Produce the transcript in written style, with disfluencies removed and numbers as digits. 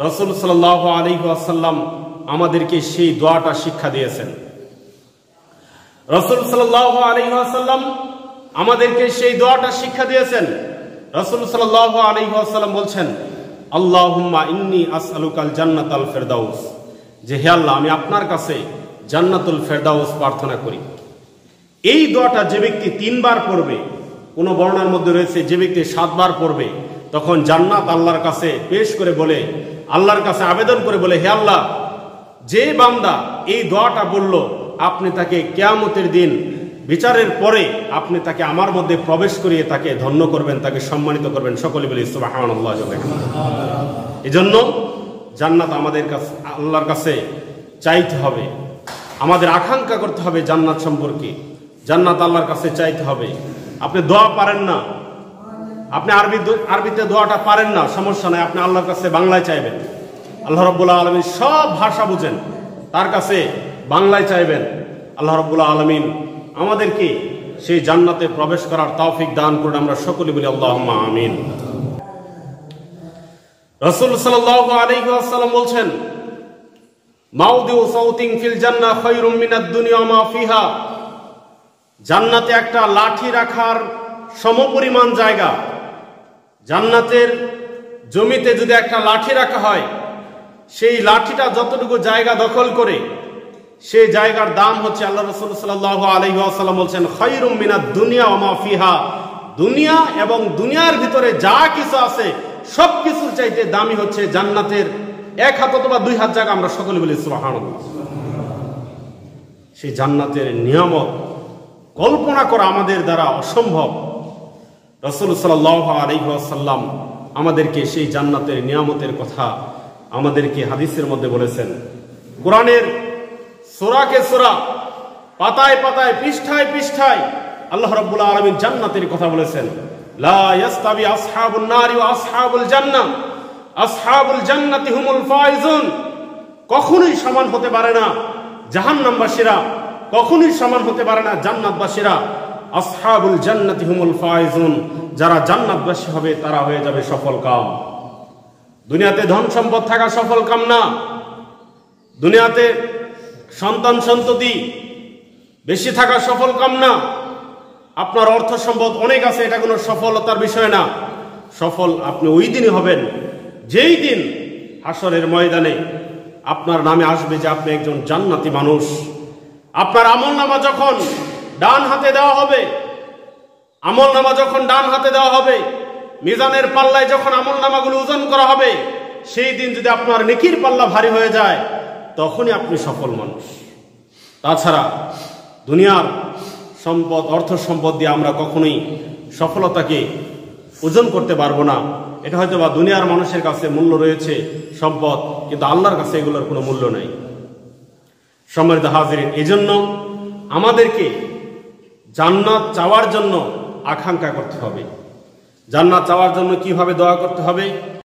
রাসূল সাল্লাল্লাহু আলাইহি ওয়াসাল্লাম আমাদেরকে সেই দোয়াটা শিক্ষা দিয়েছেন। রাসূল সাল্লাল্লাহু আলাইহি ওয়াসাল্লাম আমাদেরকে সেই দোয়াটা শিক্ষা দিয়েছেন। রাসূল সাল্লাল্লাহু আলাইহি ওয়াসাল্লাম বলছেন, আল্লাহুম্মা ইন্নী আসআলুকাল জান্নাতাল ফিরদাউস, যে হে আল্লাহ, আমি আপনার কাছে জান্নাতুল ফিরদাউস প্রার্থনা করি। এই দোয়াটা যে ব্যক্তি 3 বার পড়বে, কোন বর্ণনার মধ্যে রয়েছে যে ব্যক্তি 7 বার পড়বে, তখন জান্নাত আল্লাহর কাছে পেশ করে বলে, আল্লাহর কাছে আবেদন করে বলে, হে আল্লাহ, যে বান্দা এই দোয়াটা বলল, আপনি তাকে কিয়ামতের দিন বিচারের পরে আপনি তাকে আমার মধ্যে প্রবেশ করিয়ে তাকে ধন্য করবেন, তাকে সম্মানিত করবেন। সকলে বলি সুবহানাল্লাহ। এজন্য জান্নাত আমাদের কাছে, আল্লাহর কাছে চাইতে হবে, আমাদের আকাঙ্ক্ষা করতে হবে জান্নাত সম্পর্কে। জান্নাত আল্লাহর কাছে চাইতে হবে। আপনি দোয়া পারেন না, আপনি আরবিতে দোয়াটা পারেন না, সমস্যা নাই, আপনি আল্লাহর কাছে বাংলায় চাইবেন। আল্লাহ রাব্বুল আলামিন সব ভাষা বুঝেন, তার কাছে বাংলায় চাইবেন। আল্লাহ রাব্বুল আলামিন আমাদেরকে সেই জান্নাতে প্রবেশ করার তৌফিক দান করুন। আমরা সকলে বলি আল্লাহুম্মা আমিন। রাসূল সাল্লাল্লাহু আলাইহি ওয়াসাল্লাম বলছেন, মাউদিউ সাউতিন ফিল জান্নাহ খায়রুম মিনাদ দুনিয়া মা ফিহা, জান্নাতে একটা লাঠি রাখার সমপরিমাণ জায়গা, জান্নাতের জমিতে যদি একটা লাঠি রাখা হয়, সেই লাঠিটা যতটুকু জায়গা দখল করে, সেই জায়গার দাম হচ্ছে, আল্লাহ রাসূল সাল্লাল্লাহু আলাইহি ওয়াসাল্লাম বলছেন, খায়রুম মিনাদ দুনিয়া ওয়া মা ফিহা, দুনিয়া এবং দুনিয়ার ভিতরে যা কিছু আছে সব কিছুর চাইতে দামি হচ্ছে জান্নাতের 1 হাত অথবা 2 হাত জায়গা। আমরা সকলে বলি সুবহানাল্লাহ। সেই জান্নাতের নিয়ামত কল্পনা করা আমাদের দ্বারা অসম্ভব। রাসূল সাল্লাল্লাহু আলাইহি ওয়াসাল্লাম আমাদেরকে সেই জান্নাতের নিয়ামতের কথা আমাদেরকে হাদিসের মধ্যে বলেছেন। কোরআনের সূরাকে সূরা, পাতায় পাতায়, পৃষ্ঠায় পৃষ্ঠায় আল্লাহ রাব্বুল আলামিন জান্নাতের কথা বলেছেন। লা ইয়াস্তাবি আসহাবুন নারি ওয়া আসহাবুল জান্নাহ, আসহাবুল জান্নাতি হুমুল ফাইজুন, কখনোই সমান হতে পারে না জাহান্নামবাসীরা, কখনোই সমান হতে পারে না জান্নাতবাসীরা। আসহাবুল জান্নাতি হুমুল ফাইজুন, যারা জান্নাতবাসী হবে তারা হয়ে যাবে সফল কাম। দুনিয়াতে ধন সম্পদ থাকা সফল কাম না, দুনিয়াতে সন্তান সন্ততি বেশি থাকা সফল কাম না, আপনার অর্থ সম্পদ অনেক আছে, এটা কোনো সফলতার বিষয় না। সফল আপনি ওই দিনই হবেন যেই দিন হাসরের ময়দানে আপনার নামে আসবে যে আপনি একজন জান্নাতি মানুষ। আপনার আমলনামা যখন ডান হাতে দেওয়া হবে, আমলনামা যখন ডান হাতে দেওয়া হবে, মিজানের পাল্লায় যখন আমলনামাগুলো ওজন করা হবে, সেই দিন যদি আপনার নেকির পাল্লা ভারী হয়ে যায়, তখনই আপনি সফল মানুষ। তাছাড়া দুনিয়ার সম্পদ, অর্থ সম্পদ দিয়ে আমরা কখনোই সফলতাকে ওজন করতে পারবো না। এটা হয়তো বা দুনিয়ার মানুষের কাছে মূল্য রয়েছে সম্পদ, কিন্তু আল্লাহর কাছে এগুলোর কোনো মূল্য নাই। সম্মানিত হাজিরিন, এই জন্য আমাদেরকে জান্নাত চাওয়ার জন্য আকাঙ্ক্ষা করতে হবে। জান্নাত চাওয়ার জন্য কিভাবে দোয়া করতে হবে?